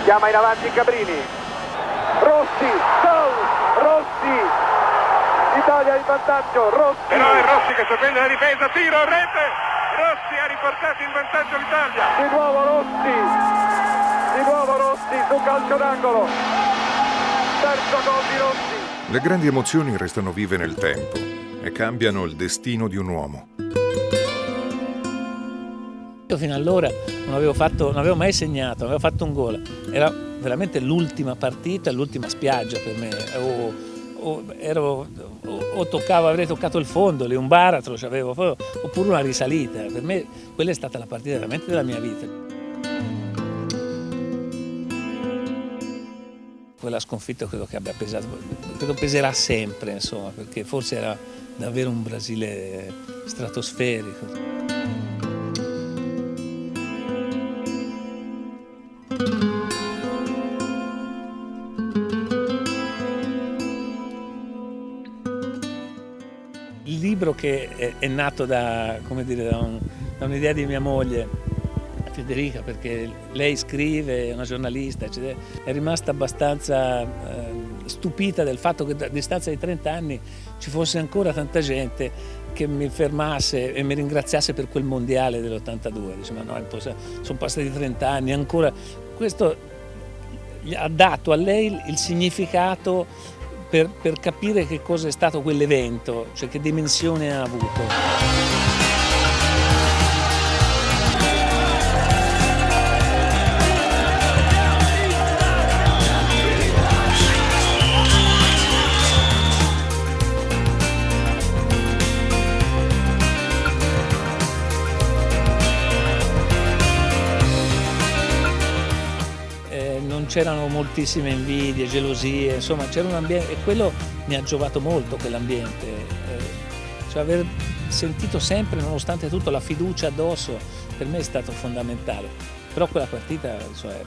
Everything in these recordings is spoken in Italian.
chiama in avanti Cabrini, Rossi, gol, Rossi, Italia in vantaggio, Rossi. Però è Rossi che sorprende la difesa, tiro, rete, Rossi ha riportato in vantaggio l'Italia. Di nuovo Rossi su calcio d'angolo, terzo gol di Rossi. Le grandi emozioni restano vive nel tempo e cambiano il destino di un uomo. Io fino allora non avevo mai segnato, non avevo fatto un gol. Era veramente l'ultima partita, l'ultima spiaggia per me. Avrei toccato il fondo, lì un baratro c'avevo, oppure una risalita. Per me quella è stata la partita veramente della mia vita. Quella sconfitta credo che abbia pesato, credo peserà sempre, insomma, perché forse era davvero un Brasile stratosferico. Il libro che è nato da un'idea di mia moglie, Federica, perché lei scrive, è una giornalista, eccetera, è rimasta abbastanza stupita del fatto che a distanza di 30 anni ci fosse ancora tanta gente che mi fermasse e mi ringraziasse per quel mondiale dell'82. Dice, ma no, sono passati 30 anni, ancora. Questo ha dato a lei il significato per capire che cosa è stato quell'evento, cioè che dimensione ha avuto. Non c'erano moltissime invidie, gelosie, insomma c'era un ambiente e quello mi ha giovato molto, quell'ambiente. Cioè aver sentito sempre, nonostante tutto, la fiducia addosso per me è stato fondamentale. Però quella partita, cioè,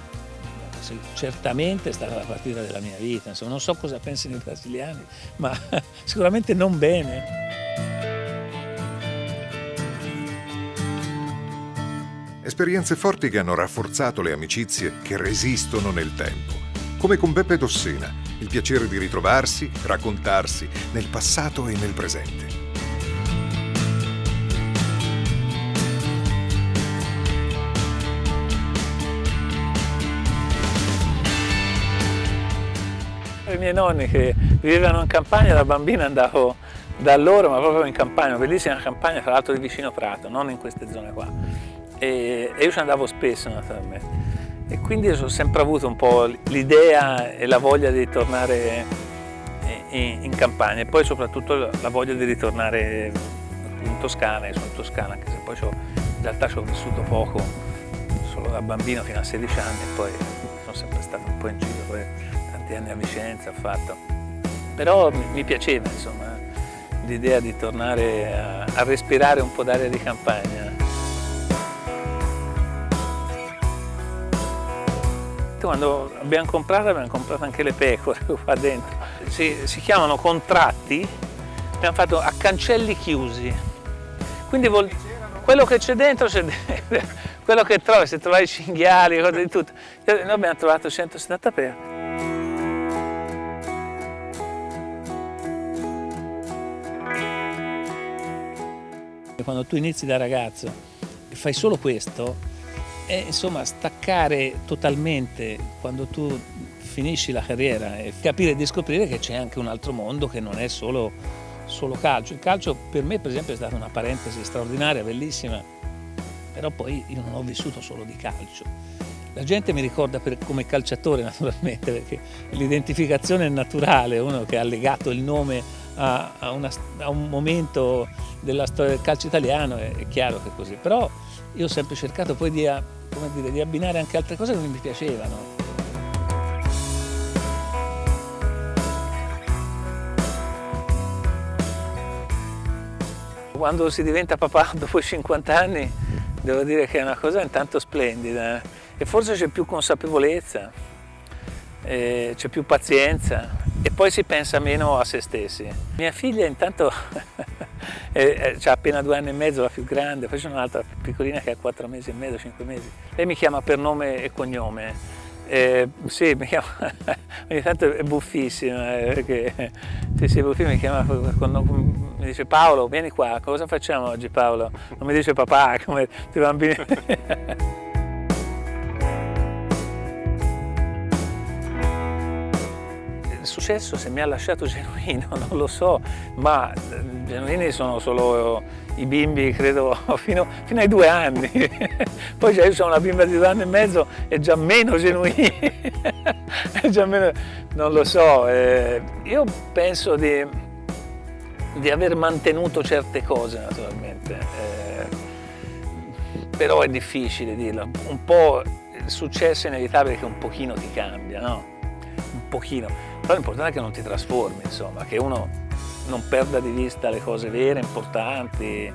certamente è stata la partita della mia vita. Insomma, non so cosa pensino i brasiliani, ma sicuramente non bene. Esperienze forti che hanno rafforzato le amicizie che resistono nel tempo. Come con Beppe Dossena, il piacere di ritrovarsi, raccontarsi nel passato e nel presente. I miei nonni che vivevano in campagna, da bambino andavo da loro, ma proprio in campagna, una bellissima campagna, tra l'altro di vicino Prato, non in queste zone qua. E io ci andavo spesso, naturalmente, e quindi ho sempre avuto un po' l'idea e la voglia di tornare in campagna, e poi soprattutto la voglia di ritornare in Toscana. Io sono in Toscana, anche se poi in realtà ci ho vissuto poco, solo da bambino fino a 16 anni, e poi sono sempre stato un po' in giro, poi tanti anni a Vicenza ho fatto, però mi piaceva, insomma, l'idea di tornare a respirare un po' d'aria di campagna. Quando abbiamo comprato anche le pecore qua dentro. Si chiamano contratti, abbiamo fatto a cancelli chiusi. Quindi quello che c'è dentro, quello che trovi, se trovi cinghiali, cose di tutto. Noi abbiamo trovato 170 pecore. Quando tu inizi da ragazzo e fai solo questo, insomma, staccare totalmente quando tu finisci la carriera e capire e scoprire che c'è anche un altro mondo che non è solo calcio. Il calcio per me, per esempio, è stata una parentesi straordinaria, bellissima, però poi io non ho vissuto solo di calcio. La gente mi ricorda come calciatore, naturalmente, perché l'identificazione è naturale, uno che ha legato il nome a un momento della storia del calcio italiano, è chiaro che è così. Però io ho sempre cercato poi di abbinare anche altre cose che mi piacevano. Quando si diventa papà dopo i 50 anni, devo dire che è una cosa intanto splendida, e forse c'è più consapevolezza, c'è più pazienza e poi si pensa meno a se stessi. Mia figlia intanto ha appena 2 anni e mezzo, la più grande, poi c'è un'altra piccolina che ha 4 mesi e mezzo, 5 mesi. Lei mi chiama per nome e cognome, Sì, mi chiama, ogni tanto è buffissima, perché sì, è buffissima, mi chiama, mi dice Paolo, vieni qua, cosa facciamo oggi Paolo? Non mi dice papà, come tutti i bambini. Il successo se mi ha lasciato genuino, non lo so, ma genuini sono solo i bimbi, credo, fino ai 2 anni. Poi io ho una bimba di 2 anni e mezzo, è già meno genuini, è già meno, non lo so. Io penso di aver mantenuto certe cose, naturalmente, però è difficile dirlo. Un po' il successo è inevitabile che un pochino ti cambia, no? Un pochino. Però l'importante è che non ti trasformi, insomma, che uno non perda di vista le cose vere, importanti,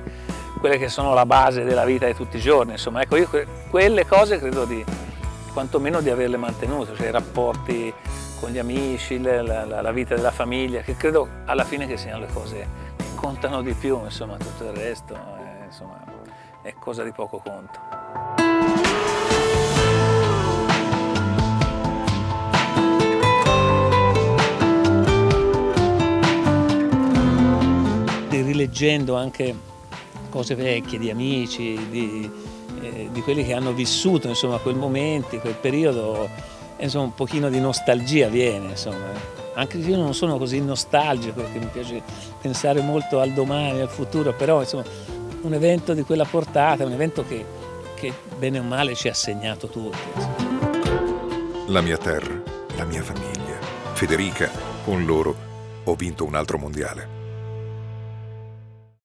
quelle che sono la base della vita di tutti i giorni, insomma. Ecco, io quelle cose credo quantomeno di averle mantenute, cioè i rapporti con gli amici, la vita della famiglia, che credo alla fine che siano le cose che contano di più, insomma, tutto il resto, insomma, è cosa di poco conto. Rileggendo anche cose vecchie di amici, di quelli che hanno vissuto, insomma, quel momento, quel periodo, insomma, un pochino di nostalgia viene, insomma. Anche se io non sono così nostalgico, perché mi piace pensare molto al domani, al futuro, però insomma un evento di quella portata, un evento che bene o male ci ha segnato tutti. Insomma. La mia terra, la mia famiglia. Federica, con loro ho vinto un altro mondiale.